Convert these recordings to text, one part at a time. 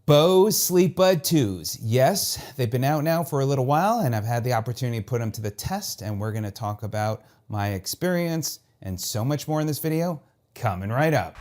Bose Sleepbud 2s. Yes, they've been out now for a little while and I've had the opportunity to put them to the test, and we're gonna talk about my experience and so much more in this video coming right up.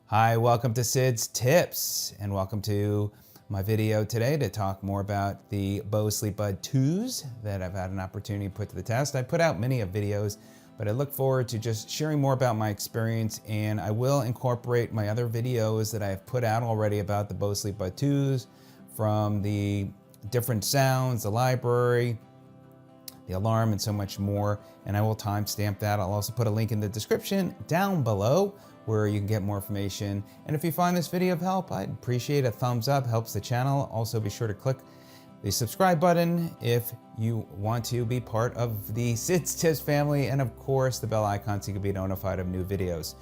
Hi, welcome to Sid's Tips, and welcome to my video today to talk more about the Bose Sleepbud 2s that I've had an opportunity to put to the test. I put out many of videos, but I look forward to just sharing more about my experience, and I will incorporate my other videos that I have put out already about the Bose Sleepbud 2s, from the different sounds, the library, the alarm, and so much more, and I will timestamp that. I'll also put a link in the description down below where you can get more information. And if you find this video of help, I'd appreciate a thumbs up, helps the channel. Also be sure to click the subscribe button if you want to be part of the Sid's Tips family, and of course the bell icon so you can be notified of new videos.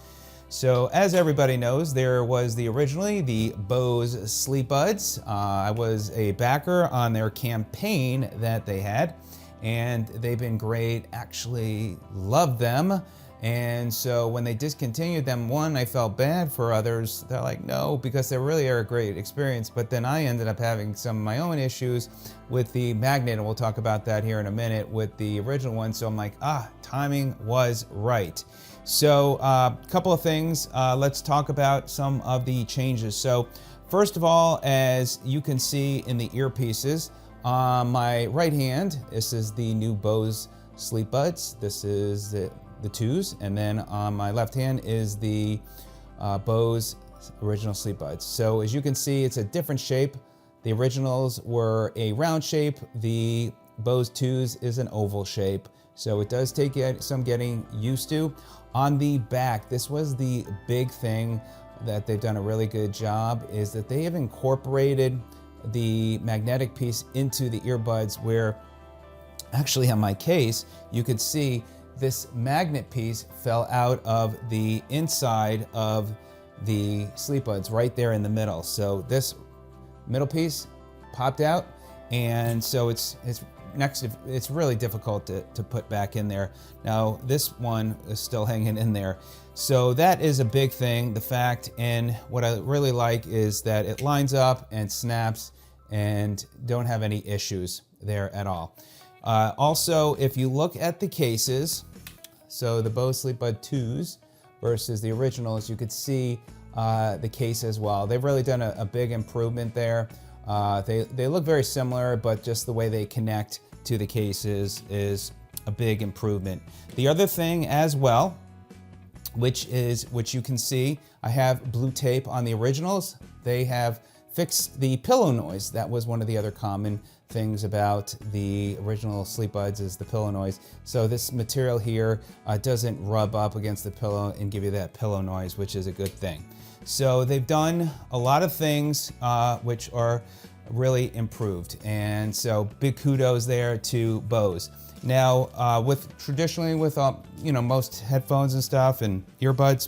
So as everybody knows, there was originally the Bose Sleepbuds. I was a backer on their campaign that they had, and they've been great, actually love them. And so when they discontinued them, one, I felt bad. For others, they're like, no, because they really are a great experience. But then I ended up having some of my own issues with the magnet, and we'll talk about that here in a minute with the original one. So I'm like, timing was right. So a couple of things, let's talk about some of the changes. So first of all, as you can see in the earpieces, on my right hand, this is the new Bose Sleepbuds. This is the 2s, and then on my left hand is the Bose original Sleepbuds. So as you can see, it's a different shape. The originals were a round shape. The Bose 2s is an oval shape. So it does take some getting used to. On the back, this was the big thing that they've done a really good job, is that they have incorporated the magnetic piece into the earbuds, where actually on my case, you could see this magnet piece fell out of the inside of the Sleepbuds right there in the middle. So this middle piece popped out, and so it's really difficult to put back in there. Now this one is still hanging in there. So that is a big thing, the fact, and what I really like is that it lines up and snaps and don't have any issues there at all. Also, if you look at the cases, so the Bose Sleepbud 2s versus the originals, you could see the case as well. They've really done a big improvement there. They look very similar, but just the way they connect to the cases is a big improvement. The other thing as well, which you can see, I have blue tape on the originals. They have fixed the pillow noise. That was one of the other common things about the original Sleepbuds, is the pillow noise. So this material here doesn't rub up against the pillow and give you that pillow noise, which is a good thing. So they've done a lot of things which are really improved, and so big kudos there to Bose. Now traditionally with most headphones and stuff and earbuds,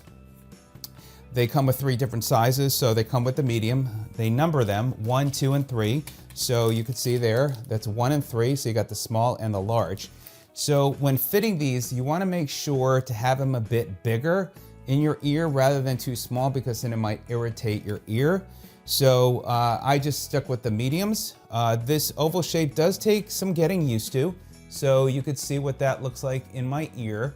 they come with 3 different sizes. So they come with the medium. They number them 1, 2, and 3. So you can see there, that's 1 and 3. So you got the small and the large. So when fitting these, you want to make sure to have them a bit bigger in your ear rather than too small, because then it might irritate your ear. So I just stuck with the mediums. This oval shape does take some getting used to. So you could see what that looks like in my ear.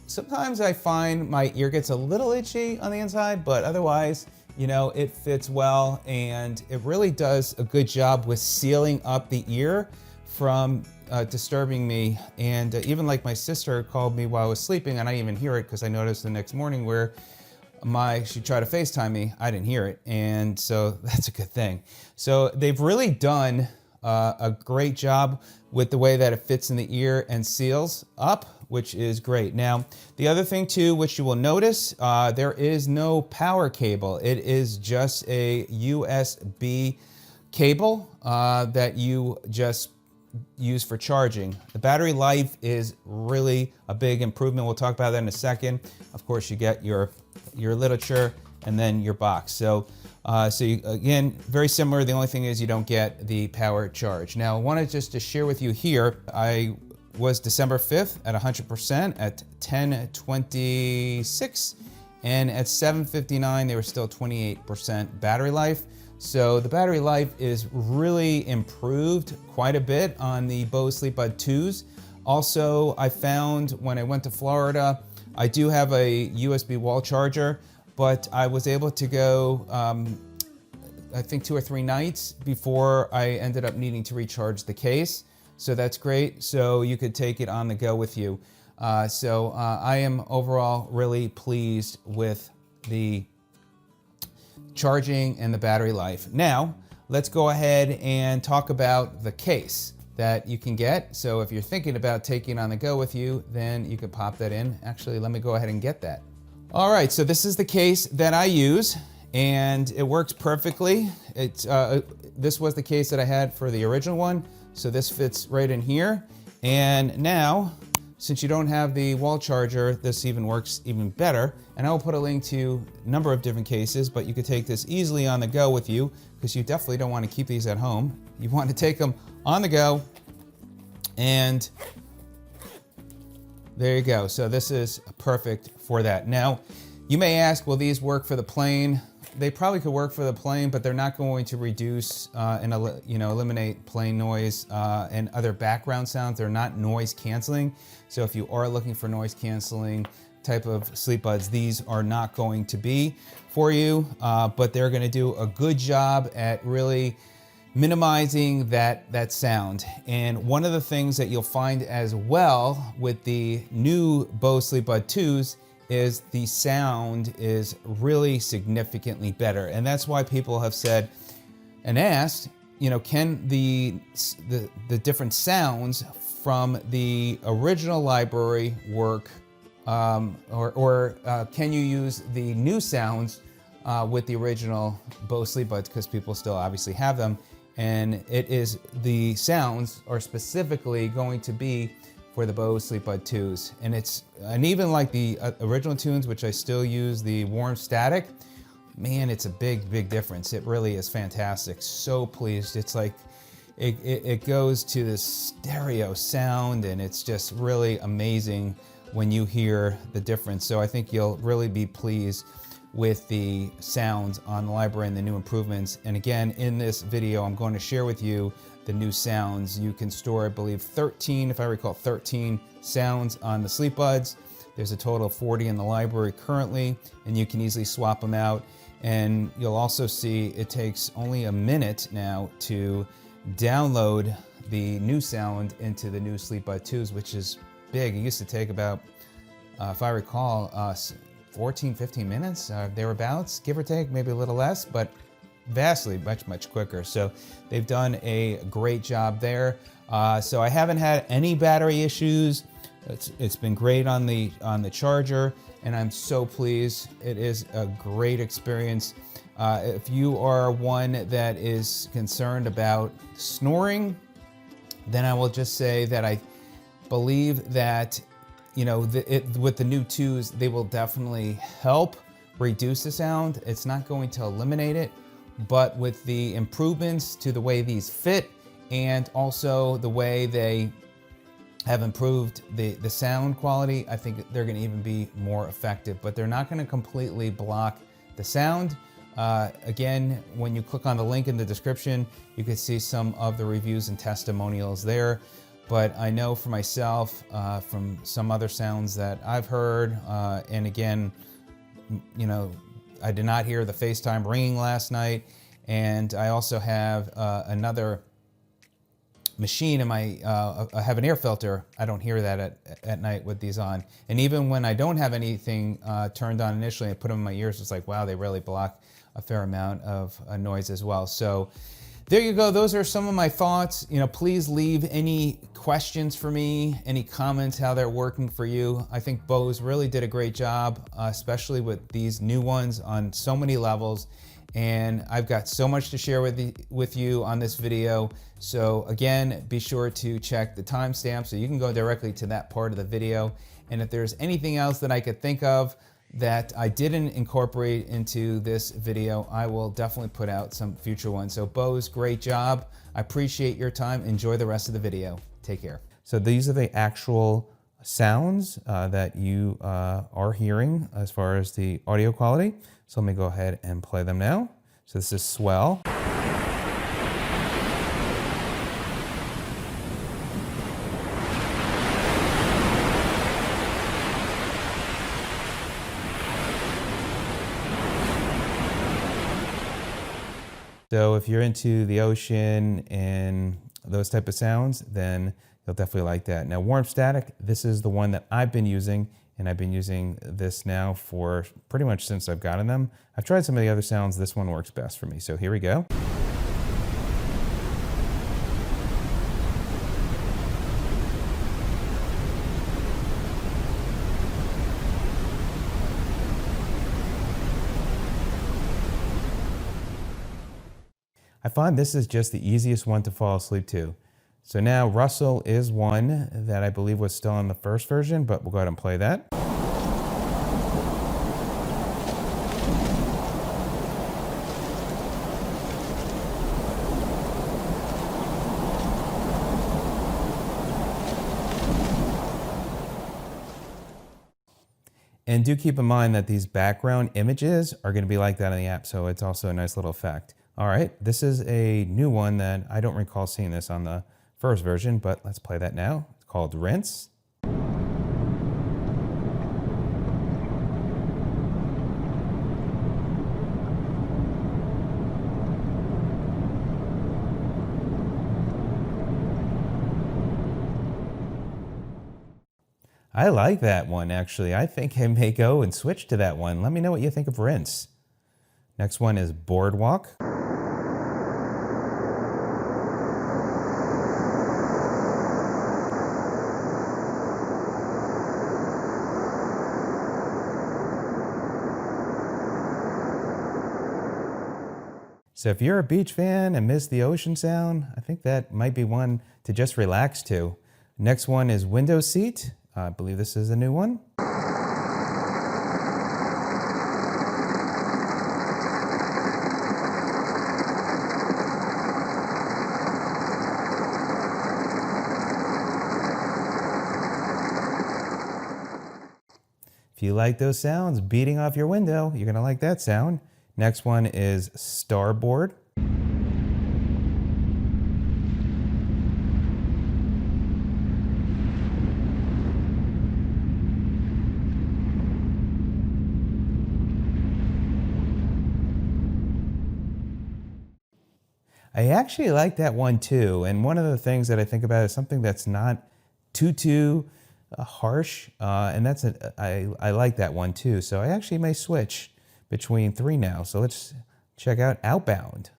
Sometimes I find my ear gets a little itchy on the inside, but otherwise, it fits well, and it really does a good job with sealing up the ear from disturbing me. And even like my sister called me while I was sleeping, and I didn't even hear it, because I noticed the next morning where she tried to FaceTime me, I didn't hear it, and so that's a good thing. So they've really done a great job with the way that it fits in the ear and seals up, which is great. Now, the other thing too, which you will notice, there is no power cable. It is just a USB cable that you just use for charging. The battery life is really a big improvement. We'll talk about that in a second. Of course, you get your literature and then your box. So again, very similar. The only thing is you don't get the power charge. Now, I wanted just to share with you here, I was December 5th at 100% at 10:26, and at 7:59 they were still 28% battery life. So the battery life is really improved quite a bit on the Bose Sleepbud 2s. Also, I found when I went to Florida, I do have a USB wall charger, but I was able to go, I think 2 or 3 nights before I ended up needing to recharge the case. So that's great. So you could take it on the go with you. I am overall really pleased with the charging and the battery life. Now, let's go ahead and talk about the case that you can get. So if you're thinking about taking it on the go with you, then you can pop that in. Actually, let me go ahead and get that. All right, so this is the case that I use, and it works perfectly. This was the case that I had for the original one, so this fits right in here. And now, since you don't have the wall charger, this even works even better. And I will put a link to a number of different cases, but you could take this easily on the go with you, because you definitely don't want to keep these at home. You want to take them on the go, and there you go. So this is perfect for that. Now, you may ask, will these work for the plane? They probably could work for the plane, but they're not going to reduce and eliminate plane noise and other background sounds. They're not noise canceling. So if you are looking for noise canceling type of sleep buds, these are not going to be for you, but they're going to do a good job at really minimizing that sound. And one of the things that you'll find as well with the new Bose Sleepbud 2s is the sound is really significantly better. And that's why people have said and asked, can the different sounds from the original library work, or can you use the new sounds with the original Bose Sleepbuds, because people still obviously have them. And the sounds are specifically going to be for the Bose Sleepbud 2s. And even like the original tunes, which I still use the warm static, man, it's a big difference. It really is fantastic. So pleased. It's like, it goes to this stereo sound, and it's just really amazing when you hear the difference. So I think you'll really be pleased with the sounds on the library and the new improvements. And again, in this video, I'm going to share with you the new sounds. You can store, I believe, 13, if I recall, 13 sounds on the Sleepbuds. There's a total of 40 in the library currently, and you can easily swap them out. And you'll also see it takes only a minute now to download the new sound into the new Sleepbud 2s, which is big. It used to take about, if I recall, 14, 15 minutes, thereabouts, give or take, maybe a little less, but vastly much quicker. So they've done a great job there. So I haven't had any battery issues. It's been great on the charger, and I'm so pleased. It is a great experience. If you are one that is concerned about snoring, then I will just say that I believe that with the new 2s, they will definitely help reduce the sound. It's not going to eliminate it, but with the improvements to the way these fit, and also the way they have improved the sound quality, I think they're going to even be more effective. But they're not going to completely block the sound. Again, when you click on the link in the description, you can see some of the reviews and testimonials there. But I know for myself, from some other sounds that I've heard, and again, I did not hear the FaceTime ringing last night, and I also have another machine in my, I have an air filter. I don't hear that at night with these on. And even when I don't have anything turned on initially, I put them in my ears, it's like, wow, they really block a fair amount of noise as well. So there you go. Those are some of my thoughts. Please leave any questions for me, any comments, how they're working for you. I think Bose really did a great job, especially with these new ones on so many levels. And I've got so much to share with you on this video. So again, be sure to check the timestamp so you can go directly to that part of the video. And if there's anything else that I could think of that I didn't incorporate into this video, I will definitely put out some future ones. So Bose, great job. I appreciate your time. Enjoy the rest of the video. Take care. So these are the actual sounds that you are hearing as far as the audio quality. So let me go ahead and play them now. So this is swell. So if you're into the ocean and those type of sounds, then you'll definitely like that. Now, warm static, this is the one that I've been using, and I've been using this now for pretty much since I've gotten them. I've tried some of the other sounds. This one works best for me. So here we go. I find this is just the easiest one to fall asleep to. So now Rustle is one that I believe was still in the first version, but we'll go ahead and play that. And do keep in mind that these background images are going to be like that in the app, so it's also a nice little effect. All right, this is a new one that I don't recall seeing this on the first version, but let's play that now. It's called Rinse. I like that one, actually. I think I may go and switch to that one. Let me know what you think of Rinse. Next one is Boardwalk. So if you're a beach fan and miss the ocean sound, I think that might be one to just relax to. Next one is Window Seat. I believe this is a new one. If you like those sounds beating off your window, you're gonna like that sound. Next one is Starboard. I actually like that one too, and one of the things that I think about is something that's not too harsh, and I like that one too. So I actually may switch between three now. So let's check out Outbound.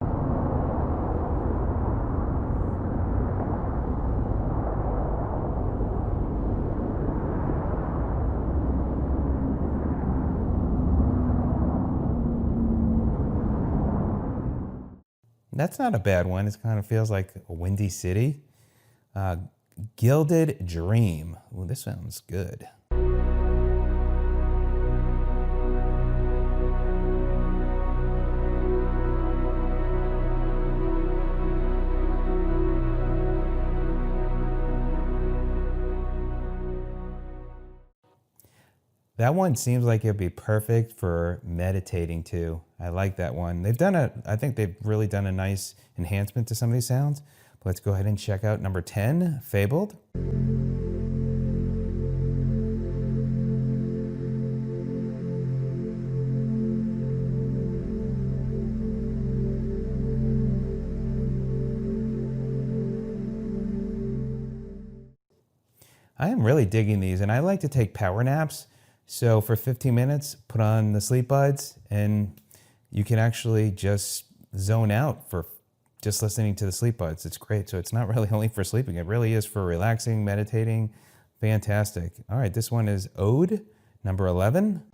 That's not a bad one. It kind of feels like a windy city. Gilded Dream. Ooh, this sounds good. That one seems like it'd be perfect for meditating too. I like that one. I think they've really done a nice enhancement to some of these sounds. But let's go ahead and check out number 10, Fabled. I am really digging these, and I like to take power naps. So for 15 minutes, put on the sleep buds, and you can actually just zone out for just listening to the sleep buds. It's great. So it's not really only for sleeping. It really is for relaxing, meditating. Fantastic. All right, this one is Ode, number 11.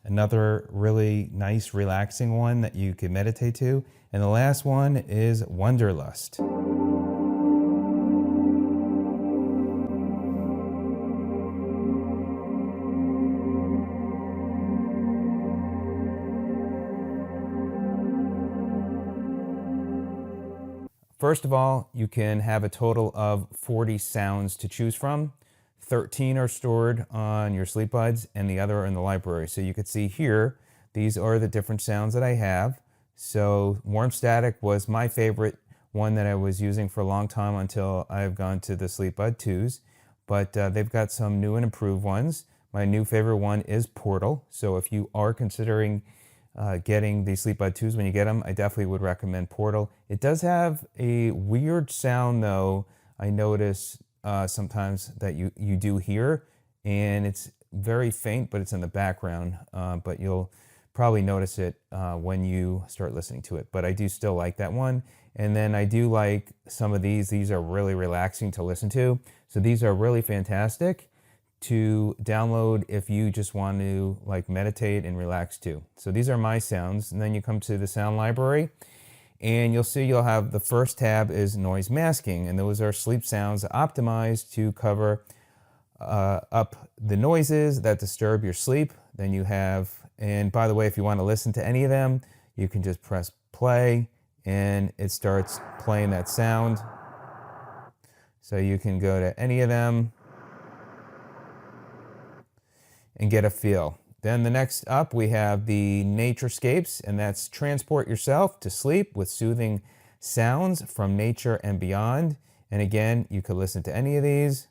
Another really nice, relaxing one that you can meditate to. And the last one is Wanderlust. First of all, you can have a total of 40 sounds to choose from. 13 are stored on your Sleepbuds and the other are in the library. So you can see here, these are the different sounds that I have. So warm static was my favorite one that I was using for a long time until I've gone to the Sleepbud 2s. But they've got some new and improved ones. My new favorite one is Portal. So if you are considering getting the Sleepbud 2s when you get them, I definitely would recommend Portal. It does have a weird sound though, I notice sometimes that you do hear, and it's very faint, but it's in the background, but you'll probably notice it when you start listening to it. But I do still like that one. And then I do like some of these. These are really relaxing to listen to. So these are really fantastic to download if you just want to like meditate and relax too. So these are my sounds. And then you come to the sound library and you'll see you'll have the first tab is noise masking. And those are sleep sounds optimized to cover up the noises that disturb your sleep. Then you have, and by the way, if you want to listen to any of them, you can just press play and it starts playing that sound. So you can go to any of them and get a feel. Then the next up, we have the Naturescapes, and that's transport yourself to sleep with soothing sounds from nature and beyond. And again, you could listen to any of these.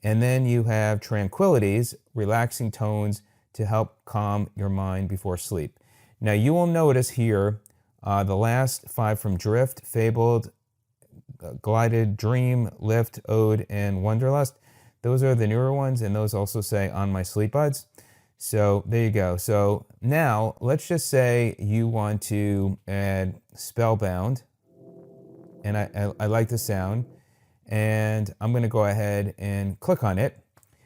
And then you have Tranquilities, relaxing tones to help calm your mind before sleep. Now you will notice here the last 5 from Drift, Fabled, Glided, Dream, Lift, Ode, and Wanderlust. Those are the newer ones, and those also say on my Sleepbuds. So there you go. So now let's just say you want to add Spellbound, and I like the sound, and I'm going to go ahead and click on it.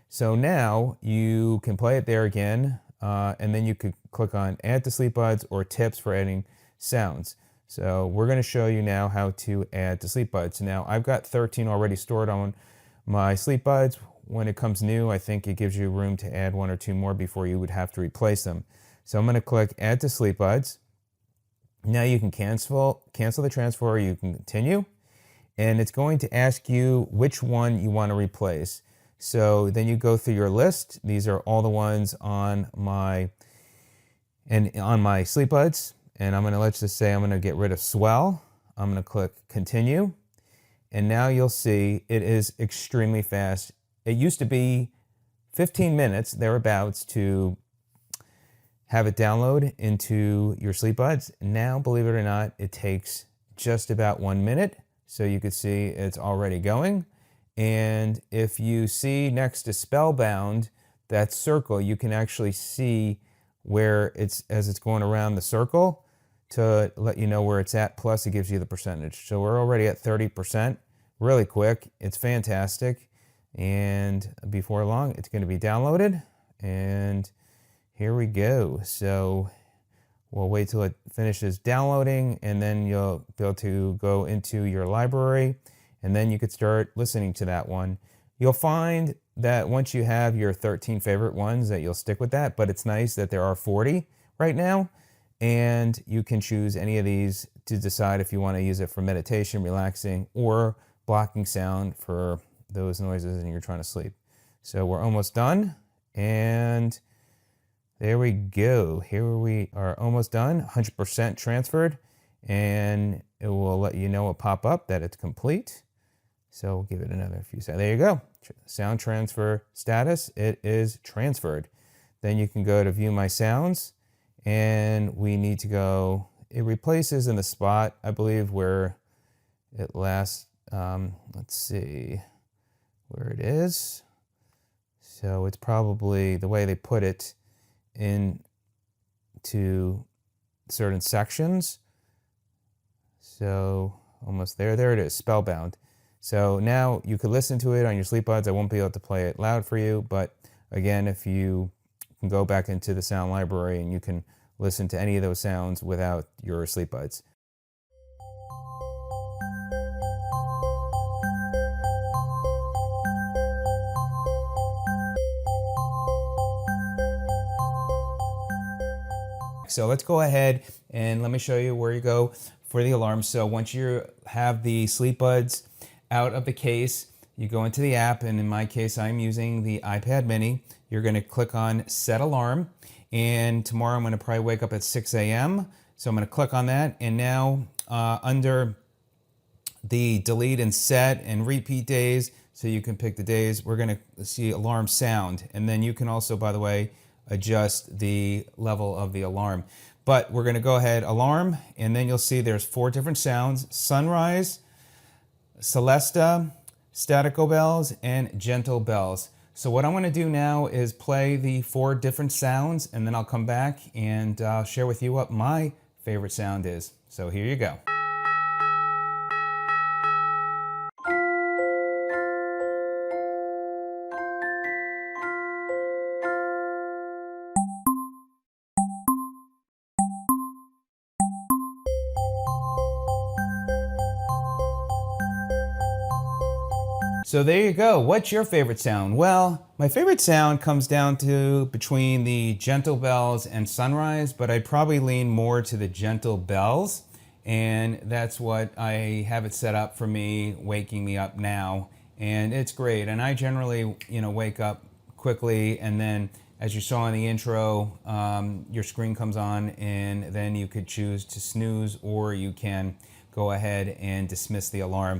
So now you can play it there again, and then you could click on Add to Sleepbuds or Tips for adding sounds. So we're going to show you now how to add to Sleepbuds. Now I've got 13 already stored on my Sleepbuds. When it comes new, I think it gives you room to add 1 or 2 more before you would have to replace them. So I'm going to click Add to Sleepbuds. Now you can cancel the transfer, or you can continue. And it's going to ask you which one you want to replace. So then you go through your list. These are all the ones on my Sleepbuds. And I'm going to, let's just say I'm going to get rid of Swell. I'm going to click Continue. And now you'll see it is extremely fast. It used to be 15 minutes, thereabouts, to have it download into your Sleepbuds. Now, believe it or not, it takes just about 1 minute. So you can see it's already going. And if you see next to Spellbound, that circle, you can actually see where it's, as it's going around the circle, to let you know where it's at, plus it gives you the percentage. So we're already at 30%, really quick. It's fantastic. And before long, it's going to be downloaded. And here we go. So we'll wait till it finishes downloading, and then you'll be able to go into your library, and then you could start listening to that one. You'll find that once you have your 13 favorite ones that you'll stick with that, but it's nice that there are 40 right now. And you can choose any of these to decide if you want to use it for meditation, relaxing, or blocking sound for those noises and you're trying to sleep. So we're almost done. And there we go. Here we are almost done, 100% transferred. And it will let you know, a pop up that it's complete. So we'll give it another few seconds. There you go. Sound transfer status. It is transferred. Then you can go to View My Sounds. And we need to go, it replaces in the spot, I believe, where it last, let's see where it is. So it's probably the way they put it into certain sections. So almost there it is, Spellbound. So now you could listen to it on your Sleepbuds. I won't be able to play it loud for you, but again, if you can go back into the sound library and you can listen to any of those sounds without your Sleepbuds. So let's go ahead and let me show you where you go for the alarm. So once you have the Sleepbuds out of the case, you go into the app, and in my case, I'm using the iPad mini. You're gonna click on Set Alarm, and tomorrow I'm gonna probably wake up at 6 a.m. So I'm gonna click on that, and now under the delete and set and repeat days, so you can pick the days, we're gonna see alarm sound. And then you can also, by the way, adjust the level of the alarm. But we're gonna go ahead, alarm, and then you'll see there's 4 different sounds: sunrise, celesta, statico bells, and gentle bells. So what I'm gonna do now is play the 4 different sounds, and then I'll come back and share with you what my favorite sound is. So here you go. So there you go. What's your favorite sound? Well, my favorite sound comes down to between the gentle bells and sunrise, but I'd probably lean more to the gentle bells. And that's what I have it set up for me, waking me up now. And it's great. And I generally, wake up quickly, and then as you saw in the intro, your screen comes on, and then you could choose to snooze, or you can go ahead and dismiss the alarm.